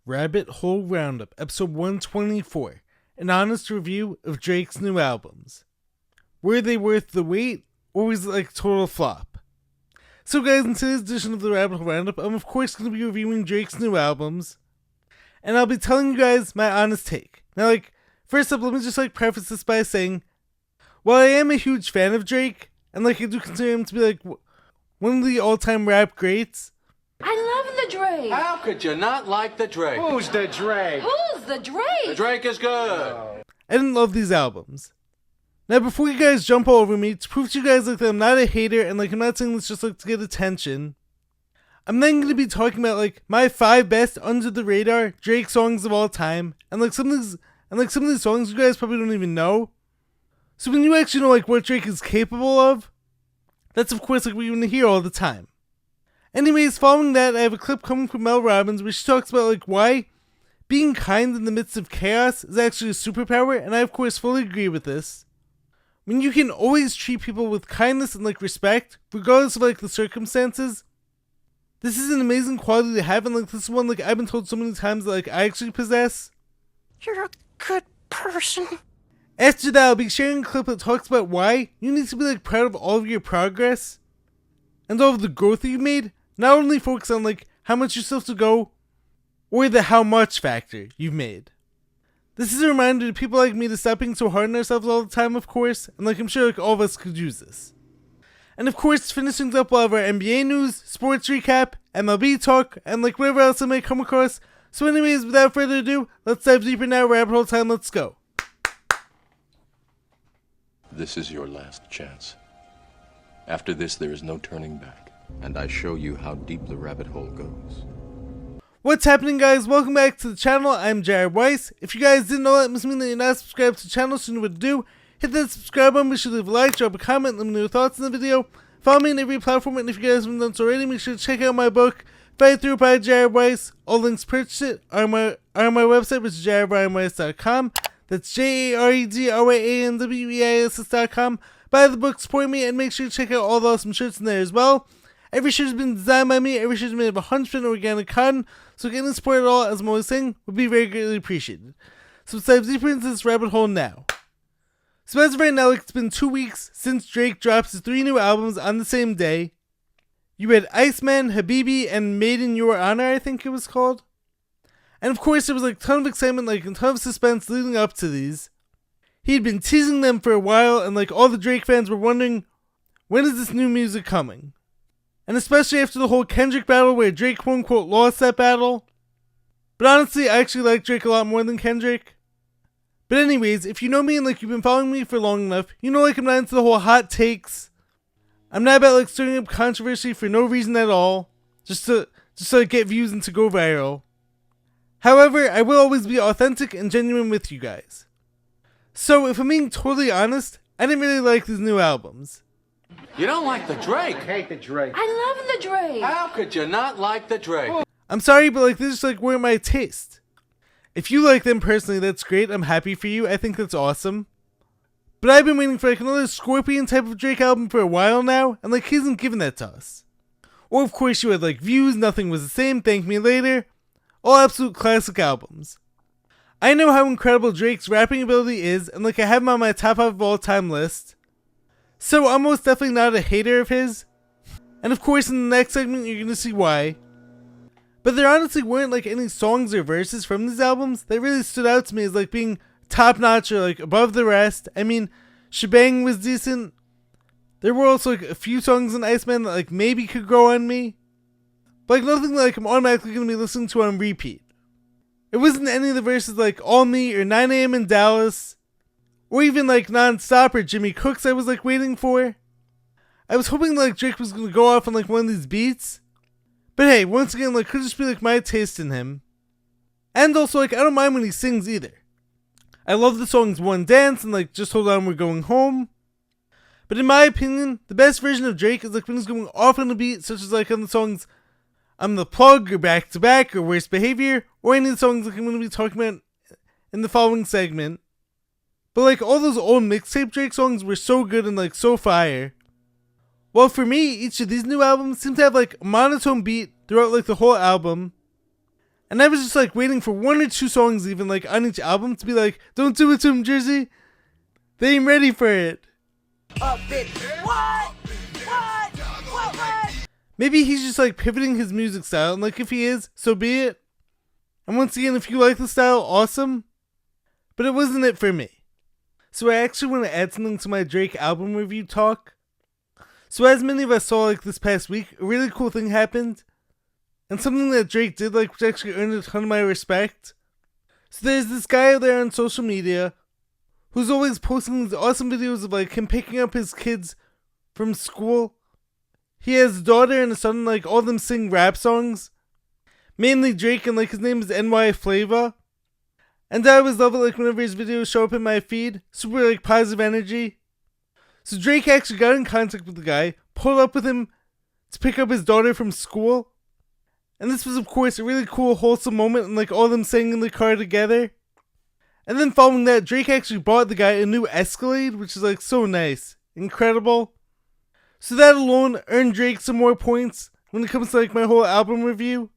Rabbit Hole Roundup, episode 124, an honest review of Drake's new albums. Were they worth the wait, or was it like a total flop? So guys, in today's edition of the Rabbit Hole Roundup, I'm of course going to be reviewing Drake's new albums, and I'll be telling you guys my honest take. Now first up, let me just preface this by saying, while I am a huge fan of Drake, and I do consider him to be one of the all-time rap greats, I love the Drake. How could you not like the Drake? Who's the Drake? Who's the Drake? The Drake is good. I didn't love these albums. Now, before you guys jump all over me, to prove to you guys that I'm not a hater and I'm not saying this just to get attention, I'm then going to be talking about my 5 best under the radar Drake songs of all time, and some of these songs you guys probably don't even know. So when you actually know what Drake is capable of, that's of course what you're going to hear all the time. Anyways, following that, I have a clip coming from Mel Robbins where she talks about why being kind in the midst of chaos is actually a superpower, and I of course fully agree with this. When you can always treat people with kindness and respect, regardless of the circumstances, this is an amazing quality to have, and this is one I've been told so many times that I actually possess. You're a good person. After that, I'll be sharing a clip that talks about why you need to be proud of all of your progress and all of the growth that you've made. Not only focus on how much you still have to go, or the how much factor you've made. This is a reminder to people like me to stop being so hard on ourselves all the time, of course, and I'm sure all of us could use this. And of course, to finish things up, we'll have our NBA news, sports recap, MLB talk, and whatever else I may come across. So anyways, without further ado, let's dive deeper now. Rabbit hole time, let's go. This is your last chance. After this, there is no turning back. And I show you how deep the rabbit hole goes. What's happening, guys? Welcome back to the channel. I'm Jared Weiss. If you guys didn't know that, it must mean that you're not subscribed to the channel, so you know what to do. Hit that subscribe button, make sure to leave a like, drop a comment, let me know your thoughts on the video. Follow me on every platform, and if you guys haven't done so already, make sure to check out my book, Fight Through by Jared Weiss. All links to purchase it are on my website, which is jaredbryanweiss.com. That's JAREDRYANWEISS.com. Buy the book, support me, and make sure to check out all the awesome shirts in there as well. Every shirt has been designed by me, every shirt is made of 100% organic cotton, so getting the support at all, as I'm always saying, would be very greatly appreciated. So let's dive deeper into this rabbit hole now. So as of right now, it's been 2 weeks since Drake drops his 3 new albums on the same day. You had Iceman, Habibti, and Maid in Your Honor, I think it was called. And of course, there was a ton of excitement, a ton of suspense leading up to these. He'd been teasing them for a while, and all the Drake fans were wondering, when is this new music coming? And especially after the whole Kendrick battle where Drake quote-unquote lost that battle. But honestly, I actually like Drake a lot more than Kendrick. But anyways, if you know me and you've been following me for long enough, you know I'm not into the whole hot takes. I'm not about stirring up controversy for no reason at all. Just to get views and to go viral. However, I will always be authentic and genuine with you guys. So if I'm being totally honest, I didn't really like these new albums. You don't like the Drake? I hate the Drake. I love the Drake. How could you not like the Drake? I'm sorry, but they just weren't my taste. If you like them personally, that's great. I'm happy for you. I think that's awesome. But I've been waiting for another Scorpion type of Drake album for a while now, and he hasn't given that to us. Or of course you had Views, Nothing Was the Same, Thank Me Later. All absolute classic albums. I know how incredible Drake's rapping ability is, and I have him on my top 5 of all time list. So I'm most definitely not a hater of his. And of course in the next segment you're going to see why. But there honestly weren't any songs or verses from these albums that really stood out to me as being top notch or above the rest. I mean, Shebang was decent. There were also a few songs in Iceman that maybe could grow on me. But nothing that I'm automatically going to be listening to on repeat. It wasn't any of the verses All Me or 9 AM in Dallas. Or even Non-Stop or Jimmy Cooks I was waiting for. I was hoping Drake was going to go off on one of these beats. But hey, once again could just be my taste in him. And also I don't mind when he sings either. I love the songs One Dance and Just Hold On We're Going Home. But in my opinion, the best version of Drake is when he's going off on a beat, such as on the songs I'm the Plug or Back to Back or Worst Behavior, or any of the songs I'm going to be talking about in the following segment. But all those old mixtape Drake songs were so good and so fire. Well, for me, each of these new albums seem to have a monotone beat throughout the whole album. And I was just like waiting for one or two songs even like on each album to be like, don't do it to him, Jersey. They ain't ready for it. What? Maybe he's just like pivoting his music style, and like if he is, so be it. And once again, if you like the style, awesome. But it wasn't it for me. So I actually want to add something to my Drake album review talk. So as many of us saw like this past week, a really cool thing happened. And something that Drake did like which actually earned a ton of my respect. So there's this guy out there on social media who's always posting these awesome videos of like him picking up his kids from school. He has a daughter and a son, like all of them sing rap songs. Mainly Drake, and like his name is NY Flava. And I always love it like whenever his videos show up in my feed. Super like positive energy. So Drake actually got in contact with the guy, pulled up with him to pick up his daughter from school. And this was of course a really cool wholesome moment, and like all of them sang in the car together. And then following that, Drake actually bought the guy a new Escalade, which is like so nice. Incredible. So that alone earned Drake some more points when it comes to like my whole album review.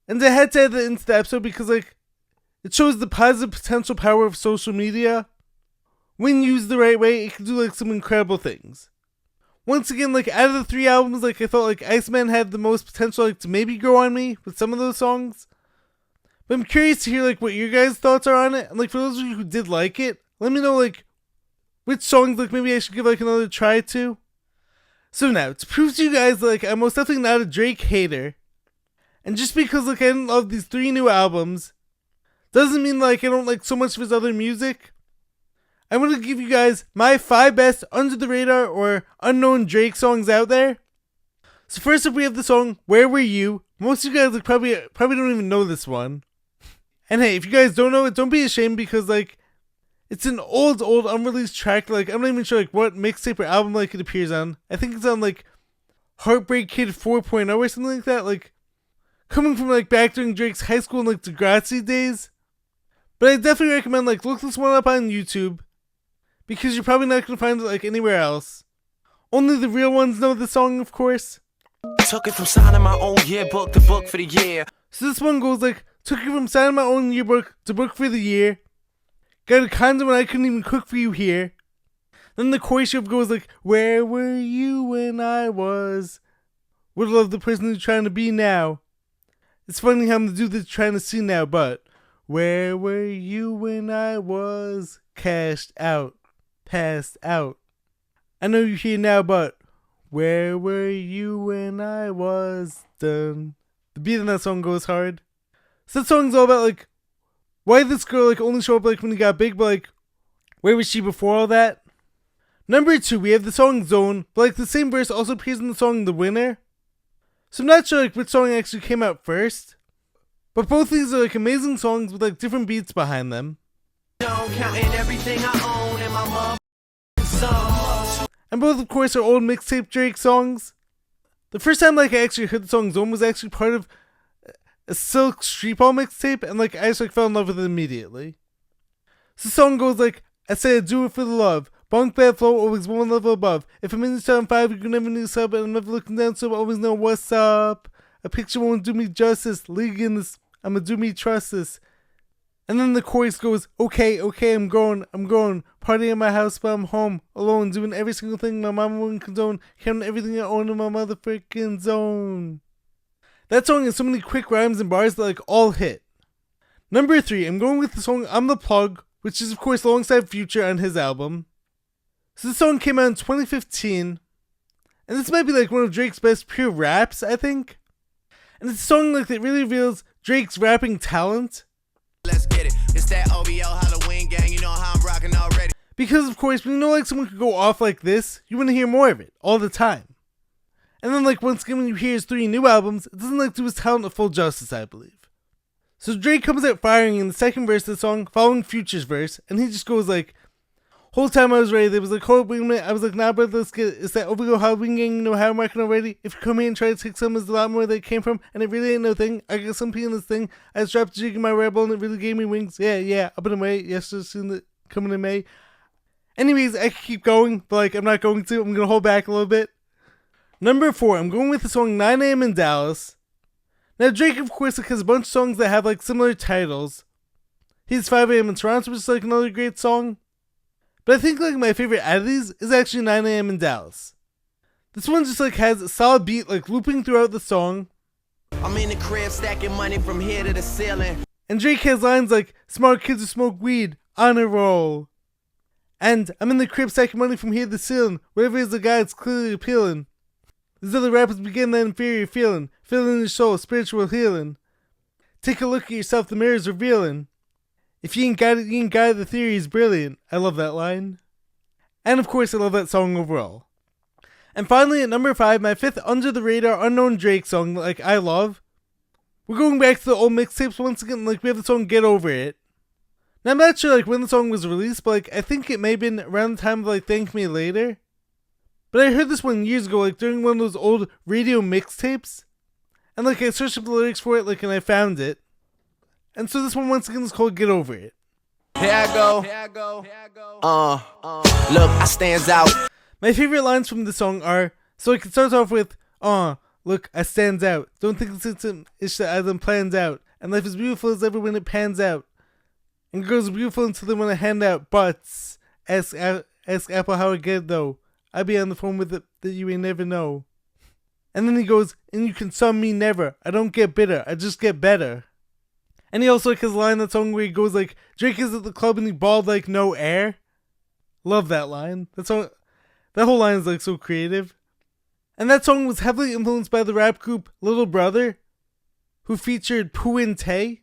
And I had to add that into the episode because like it shows the positive potential power of social media. When used the right way, it can do like some incredible things. Once again, like out of the 3 albums, like I felt like Iceman had the most potential like to maybe grow on me with some of those songs. But I'm curious to hear like what your guys' thoughts are on it. And like for those of you who did like it, let me know like which songs like maybe I should give like another try to. So now, to prove to you guys like I'm most definitely not a Drake hater, and just because like I didn't love these 3 new albums, doesn't mean like I don't like so much of his other music. I want to give you guys my 5 best under the radar or unknown Drake songs out there. So first up we have the song Where Were You? Most of you guys like probably don't even know this one. And hey, if you guys don't know it, don't be ashamed because like it's an old unreleased track. Like I'm not even sure like what mixtape or album like it appears on. I think it's on like Heartbreak Kid 4.0 or something like that. Like coming from like back during Drake's high school and like Degrassi days. But I definitely recommend like look this one up on YouTube because you're probably not gonna find it like anywhere else. Only the real ones know the song, of course. Took it from signing my own yearbook to book for the year. So this one goes like, took it from signing my own yearbook to book for the year. Got a condo when I couldn't even cook for you here. Then the chorus goes like, where were you when I was? Would love the person you're trying to be now. It's funny how I'm the dude that's trying to see now, but where were you when I was? Cashed out, passed out. I know you're here now, but where were you when I was done? The beat in that song goes hard. So that song's all about like why this girl like only showed up like when he got big, but like where was she before all that? Number 2, we have the song Zone, but like the same verse also appears in the song The Winner. So I'm not sure like which song actually came out first, but both these are like amazing songs with like different beats behind them. Counting everything I own and my mom. And both of course are old mixtape Drake songs. The first time like I actually heard the song Zone was actually part of a Silk Street Ball mixtape, and like I just like fell in love with it immediately. So the song goes like, I say I do it for the love. Bunk bad flow, always one level above. If I'm in the top 5, you can never need a sub, and I'm never looking down, so I always know what's up. A picture won't do me justice. League in this, I'ma do me trust this. And then the chorus goes, okay, I'm going. Party at my house, but I'm home, alone, doing every single thing my mama wouldn't condone, counting everything I own in my motherfucking zone. That song has so many quick rhymes and bars that like all hit. Number 3, I'm going with the song I'm the Plug, which is of course alongside Future on his album. So this song came out in 2015, and this might be like one of Drake's best pure raps, I think. And it's a song like that really reveals Drake's rapping talent. Let's get it. It's that OVO Halloween gang. You know how I'm rocking already. Because of course, when you know like someone could go off like this, you want to hear more of it all the time. And then like once again when you hear his 3 new albums, it doesn't like do his talent a full justice, I believe. So Drake comes out firing in the second verse of the song, following Future's verse, and he just goes like, whole time I was ready, they was like, hold wait a minute, I was like, nah brother, let's get it. It's that OVO Halloween gang, you know how I'm rocking already. If you come here and try to take some, there's a lot more where they came from, and it really ain't no thing. I got some pee in this thing. I just dropped a jig in my rebel and it really gave me wings. Yeah, up and away. Yes, just seen it coming in May. Anyways, I could keep going, but like I'm not going to. I'm gonna hold back a little bit. Number 4, I'm going with the song 9 AM in Dallas. Now Drake of course like has a bunch of songs that have like similar titles. He's 5 AM in Toronto, which is like another great song. But I think like my favorite out of these is actually 9 AM in Dallas. This one just like has a solid beat like looping throughout the song. I'm in the crib stacking money from here to the ceiling. And Drake has lines like, smart kids who smoke weed, on a roll. And I'm in the crib stacking money from here to the ceiling, whatever is the guy it's clearly appealing. These other rappers begin that inferior feeling your soul, spiritual healing. Take a look at yourself, the mirror's revealing. If you ain't got it, you ain't got it, the theory is brilliant. I love that line. And of course I love that song overall. And finally at number 5, my 5th under the radar unknown Drake song that like I love. We're going back to the old mixtapes once again, like we have the song Get Over It. Now I'm not sure like when the song was released, but like I think it may have been around the time of like Thank Me Later. But I heard this one years ago, like during one of those old radio mixtapes. And like I searched up the lyrics for it, like and I found it. And so this one once again is called Get Over It. Here I go. Look, I stands out. My favorite lines from the song are, so like it starts off with, look, I stands out. Don't think it's that I done plans out. And life is beautiful as ever when it pans out. And girls are beautiful until they want to hand out butts. Ask Apple how I get it though. I be on the phone with it that you ain't never know. And then he goes, and you can sum me never. I don't get bitter, I just get better. And he also like has a line in that song where he goes like, Drake is at the club and he balled like no air. Love that line. That whole line is like so creative. And that song was heavily influenced by the rap group Little Brother, who featured Pooh and Tay,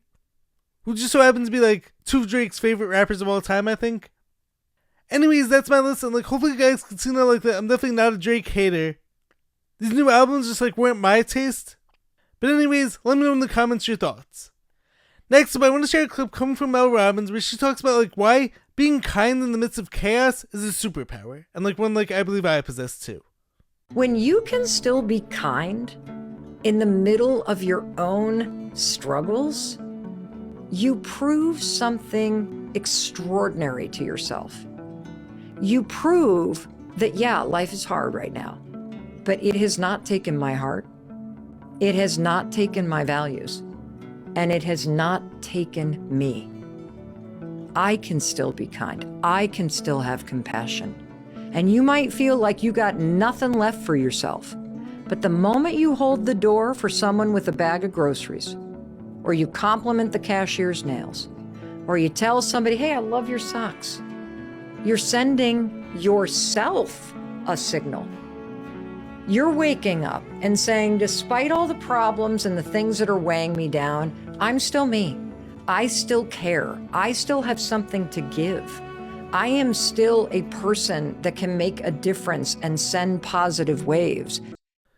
who just so happens to be like 2 of Drake's favorite rappers of all time, I think. Anyways, that's my list, and like hopefully you guys can see now like that I'm definitely not a Drake hater. These new albums just like weren't my taste. But anyways, let me know in the comments your thoughts. Next up, I want to share a clip coming from Mel Robbins where she talks about like why being kind in the midst of chaos is a superpower, and like one like I believe I possess too. When you can still be kind in the middle of your own struggles, you prove something extraordinary to yourself. You prove that, yeah, life is hard right now, but it has not taken my heart. It has not taken my values, and it has not taken me. I can still be kind. I can still have compassion. And you might feel like you got nothing left for yourself. But the moment you hold the door for someone with a bag of groceries, or you compliment the cashier's nails, or you tell somebody, hey, I love your socks, you're sending yourself a signal. You're waking up and saying, despite all the problems and the things that are weighing me down, I'm still me. I still care. I still have something to give. I am still a person that can make a difference and send positive waves.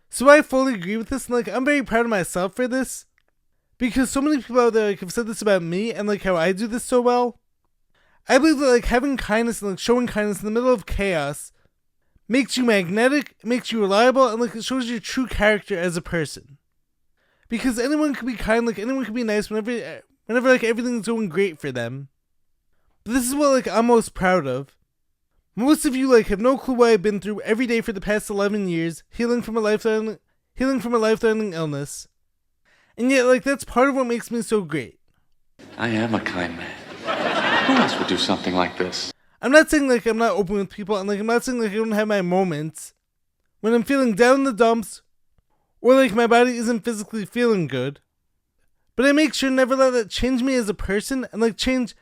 So I fully agree with this, and like I'm very proud of myself for this. Because so many people out there like have said this about me and like how I do this so well. I believe that like having kindness and like showing kindness in the middle of chaos makes you magnetic, makes you reliable, and like it shows your true character as a person. Because anyone can be kind, like anyone can be nice whenever like everything's going great for them. But this is what like I'm most proud of. Most of you like have no clue what I've been through every day for the past 11 years, healing from a life-threatening illness. And yet like that's part of what makes me so great. I am a kind man. Who else would do something like this? I'm not saying like I'm not open with people, and like I'm not saying like I don't have my moments when I'm feeling down in the dumps or like my body isn't physically feeling good. But I make sure to never let that change me as a person and like change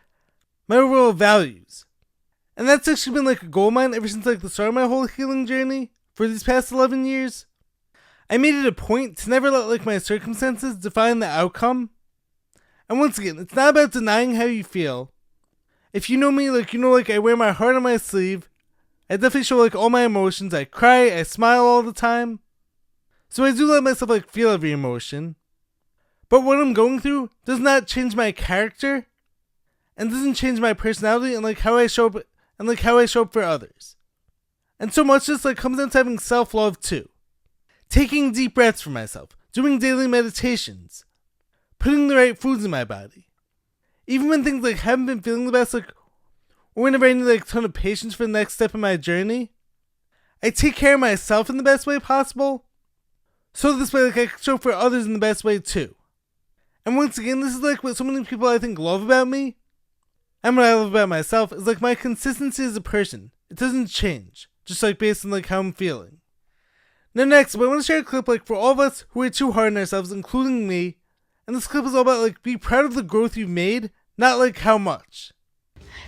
my overall values. And that's actually been like a goal of mine ever since like the start of my whole healing journey for these past 11 years. I made it a point to never let like my circumstances define the outcome. And once again, it's not about denying how you feel. If you know me, like you know like I wear my heart on my sleeve. I definitely show like all my emotions. I cry, I smile all the time. So I do let myself like feel every emotion. But what I'm going through does not change my character and doesn't change my personality and like how I show up for others. And so much this like comes down to having self-love too. Taking deep breaths for myself, doing daily meditations, putting the right foods in my body. Even when things like haven't been feeling the best, like or whenever I need like a ton of patience for the next step in my journey, I take care of myself in the best way possible. So this way like I can show up for others in the best way too. And once again, this is like what so many people I think love about me. And what I love about myself is like my consistency as a person. It doesn't change, just like based on like how I'm feeling. Now next, I want to share a clip like for all of us who are too hard on ourselves, including me. And this clip is all about like be proud of the growth you've made, not like how much.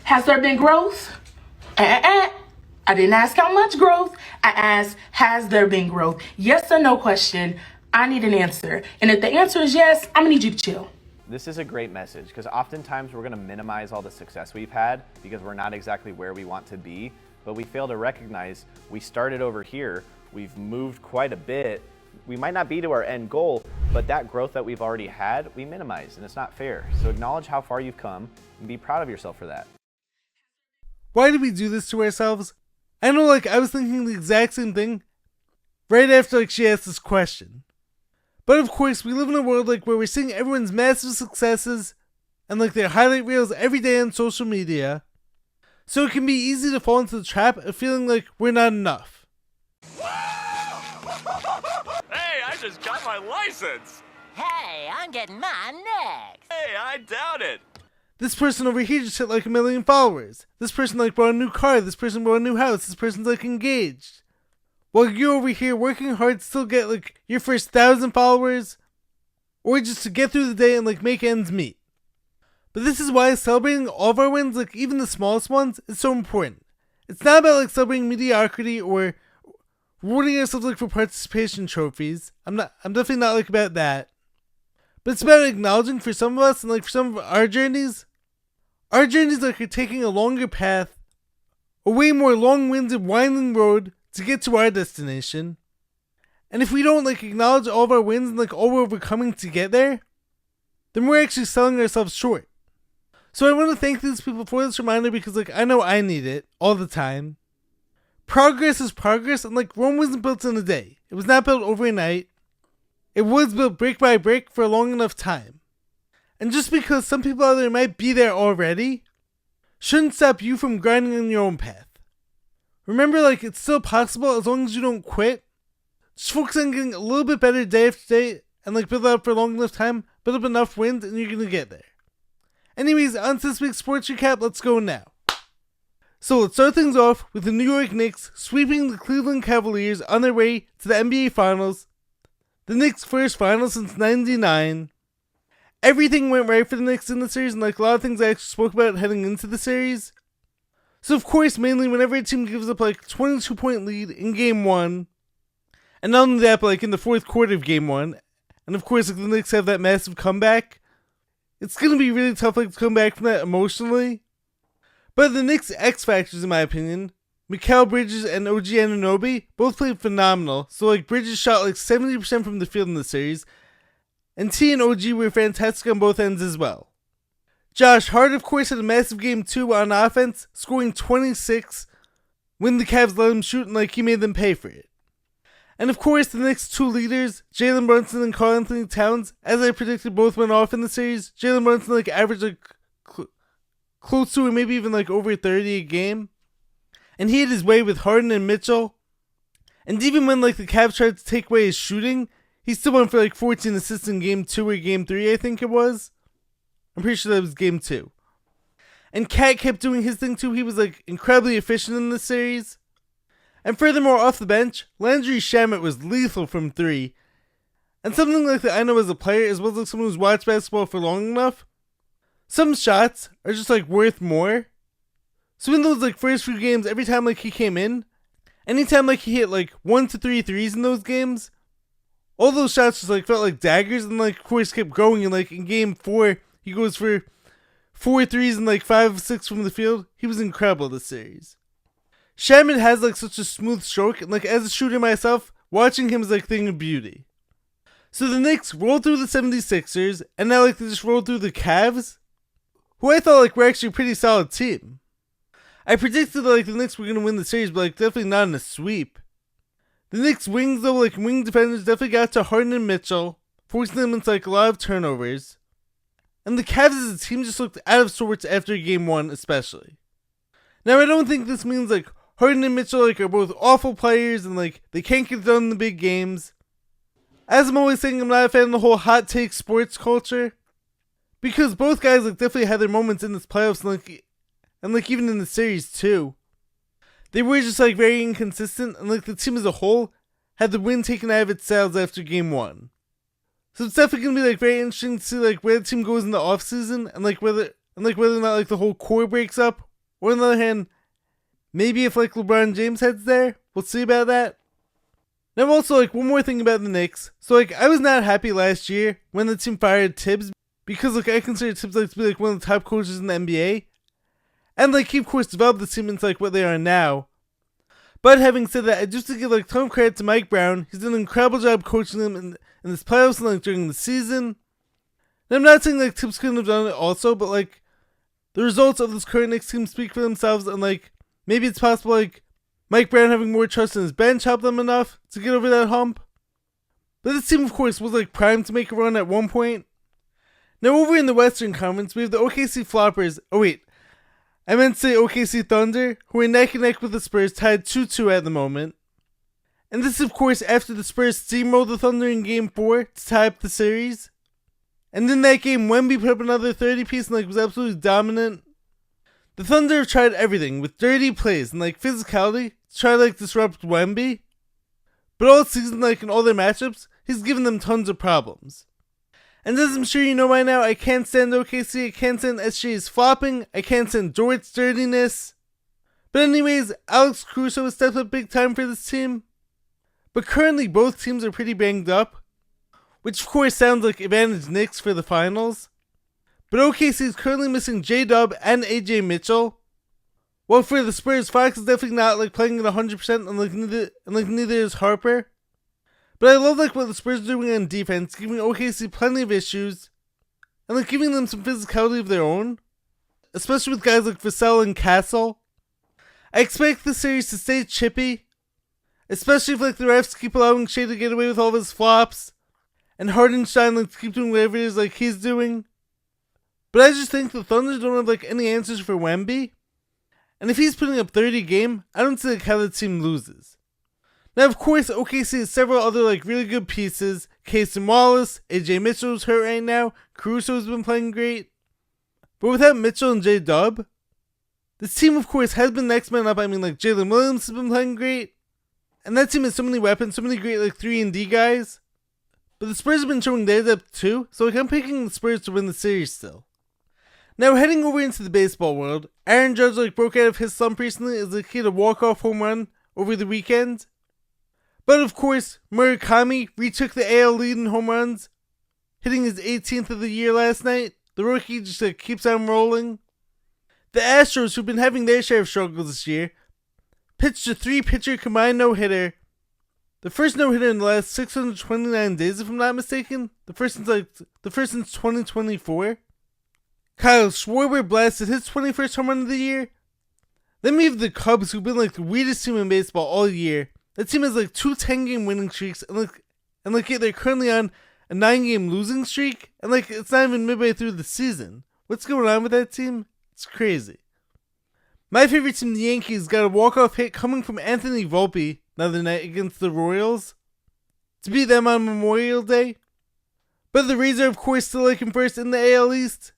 Has there been growth? I didn't ask how much growth. I asked, has there been growth? Yes or no question. I need an answer. And if the answer is yes, I'm gonna need you to chill. This is a great message because oftentimes we're going to minimize all the success we've had because we're not exactly where we want to be, but we fail to recognize we started over here, we've moved quite a bit, we might not be to our end goal, but that growth that we've already had, we minimize, and it's not fair. So acknowledge how far you've come and be proud of yourself for that. Why do we do this to ourselves? I know like I was thinking the exact same thing right after like she asked this question. But of course, we live in a world like where we're seeing everyone's massive successes and like their highlight reels every day on social media. So it can be easy to fall into the trap of feeling like we're not enough. Hey, I just got my license! Hey, I'm getting mine next! Hey, I doubt it! This person over here just hit like 1 million followers. This person like bought a new car. This person bought a new house. This person's like engaged. While you're over here working hard to still get like your first 1,000 followers, or just to get through the day and like make ends meet. But this is why celebrating all of our wins, like even the smallest ones, is so important. It's not about like celebrating mediocrity or rewarding ourselves like for participation trophies. I'm definitely not like about that. But it's about acknowledging for some of us and like for some of our journeys like are taking a longer path, a way more long-winded, winding road to get to our destination. And if we don't like acknowledge all of our wins and like all we're overcoming to get there, then we're actually selling ourselves short. So I want to thank these people for this reminder because like I know I need it all the time. Progress is progress, and like Rome wasn't built in a day. It was not built overnight. It was built brick by brick for a long enough time. And just because some people out there might be there already, shouldn't stop you from grinding on your own path. Remember, like, it's still possible as long as you don't quit. Just focus on getting a little bit better day after day and, like, build that up for a long enough time, build up enough wins, and you're gonna get there. Anyways, on to this week's sports recap, let's go now. So let's start things off with the New York Knicks sweeping the Cleveland Cavaliers on their way to the NBA Finals. The Knicks' first final since '99. Everything went right for the Knicks in the series, and like a lot of things I actually spoke about heading into the series. So of course, mainly whenever a team gives up like 22-point lead in game 1, and not only that, but like in the fourth quarter of game 1, and of course like the Knicks have that massive comeback, it's gonna be really tough like to come back from that emotionally. But the Knicks' X factors, in my opinion, Mikal Bridges and OG Anunoby, both played phenomenal. So like Bridges shot like 70% from the field in the series, and T and OG were fantastic on both ends as well. Josh Hart, of course, had a massive game 2 on offense, scoring 26 when the Cavs let him shoot and like he made them pay for it. And of course, the Knicks' 2 leaders, Jalen Brunson and Karl-Anthony Towns, as I predicted, both went off in the series. Jalen Brunson like averaged like close to or maybe even like over 30 a game. And he had his way with Harden and Mitchell. And even when like the Cavs tried to take away his shooting, he still went for like 14 assists in game 2 or game 3, I think it was. I'm pretty sure that was game 2. And Cat kept doing his thing too. He was like incredibly efficient in this series. And furthermore, off the bench, Landry Shamet was lethal from 3. And something like that I know as a player, as well as like someone who's watched basketball for long enough, some shots are just like worth more. So in those like first few games, every time like he came in, anytime like he hit like 1 to 3 threes in those games, all those shots just like felt like daggers, and like of course kept going. And like in game 4, he goes for 4 threes and like 5 of 6 from the field. He was incredible this series. Shaman has like such a smooth stroke, and like as a shooter myself, watching him is like a thing of beauty. So the Knicks rolled through the 76ers, and now like they just rolled through the Cavs, who I thought like were actually a pretty solid team. I predicted that like the Knicks were going to win the series, but like definitely not in a sweep. The Knicks wings though, like wing defenders definitely got to Harden and Mitchell, forcing them into like a lot of turnovers. And the Cavs as a team just looked out of sorts after game 1 especially. Now I don't think this means like Harden and Mitchell like are both awful players and like they can't get done in the big games. As I'm always saying, I'm not a fan of the whole hot take sports culture. because both guys like definitely had their moments in this playoffs and like even in the series too. They were just like very inconsistent, and like the team as a whole had the wind taken out of its sails after game 1. So it's definitely gonna be like very interesting to see like where the team goes in the offseason and like whether or not like the whole core breaks up. Or on the other hand, maybe if like LeBron James heads there, we'll see about that. Now also like one more thing about the Knicks. So like I was not happy last year when the team fired Tibbs because like I consider Tibbs like to be like one of the top coaches in the NBA. And like he of course developed the team into like what they are now. But having said that, I just to give like ton of credit to Mike Brown. He's done an incredible job coaching them in this playoffs and like during the season. And I'm not saying like Tibbs couldn't have done it also, but like the results of this current Knicks team speak for themselves, and like maybe it's possible like Mike Brown having more trust in his bench helped them enough to get over that hump. But this team of course was like primed to make a run at one point. Now over in the Western Conference we have the OKC Floppers. Oh wait, I meant to say OKC Thunder, who are neck and neck with the Spurs, tied 2-2 at the moment. And this is of course after the Spurs steamrolled the Thunder in game 4 to tie up the series. And in that game, Wemby put up another 30-piece and like was absolutely dominant. The Thunder have tried everything with dirty plays and like physicality to try to like disrupt Wemby. But all season, like in all their matchups, he's given them tons of problems. And as I'm sure you know by now, I can't stand OKC, I can't stand SGA's flopping, I can't stand Dort's dirtiness. But anyways, Alex Caruso has stepped up big time for this team. But currently both teams are pretty banged up, which of course sounds like advantage Knicks for the finals. But OKC is currently missing J-Dub and AJ Mitchell. While for the Spurs, Fox is definitely not like playing at 100% and neither is Harper. But I love like what the Spurs are doing on defense, giving OKC plenty of issues, and like giving them some physicality of their own, especially with guys like Vassell and Castle. I expect the series to stay chippy, especially if like the refs keep allowing Shea to get away with all of his flops, and Hardenstein like to keep doing whatever it is like he's doing. But I just think the Thunder don't have like any answers for Wemby, and if he's putting up 30 a game, I don't see like how the team loses. Now of course OKC has several other like really good pieces. Casey Wallace, AJ Mitchell's hurt right now, Caruso's been playing great. But without Mitchell and J-Dub, this team of course has been next man up. I mean like Jalen Williams has been playing great, and that team has so many weapons, so many great like 3-and-D guys. But the Spurs have been showing their depth too, so like I'm picking the Spurs to win the series still. Now heading over into the baseball world, Aaron Judge like broke out of his slump recently as like he had a walk-off home run over the weekend. But of course, Murakami retook the AL lead in home runs, hitting his 18th of the year last night. The rookie just like keeps on rolling. The Astros, who've been having their share of struggles this year, pitched a 3-pitcher combined no-hitter. The first no-hitter in the last 629 days, if I'm not mistaken. The first since 2024. Kyle Schwarber blasted his 21st home run of the year. Then we have the Cubs, who've been like the weirdest team in baseball all year. That team has like 2 10-game winning streaks, and they're currently on a 9-game losing streak, and like it's not even midway through the season. What's going on with that team? It's crazy. My favorite team, the Yankees, got a walk-off hit coming from Anthony Volpe the other night against the Royals to beat them on Memorial Day. But the Rays are of course still like in first in the AL East.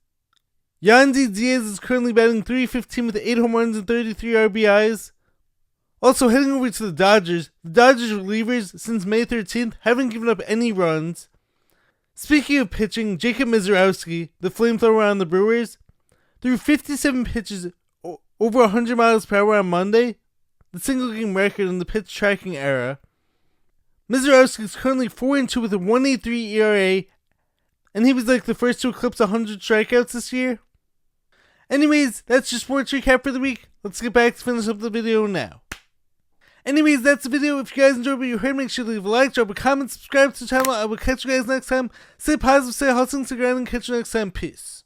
Yandy Diaz is currently batting .315 with 8 home runs and 33 RBIs. Also heading over to the Dodgers relievers since May 13th haven't given up any runs. Speaking of pitching, Jacob Mizorowski, the flamethrower on the Brewers, threw 57 pitches over 100 miles per hour on Monday, the single game record in the pitch tracking era. Mizorowski is currently 4-2 with a 1.83 ERA, and he was like the first to eclipse 100 strikeouts this year. Anyways, that's your sports recap for the week. Let's get back to finish up the video now. Anyways, that's the video. If you guys enjoyed what you heard, make sure to leave a like, drop a comment, subscribe to the channel. I will catch you guys next time. Stay positive, stay hustling, stay grinding, and catch you next time. Peace.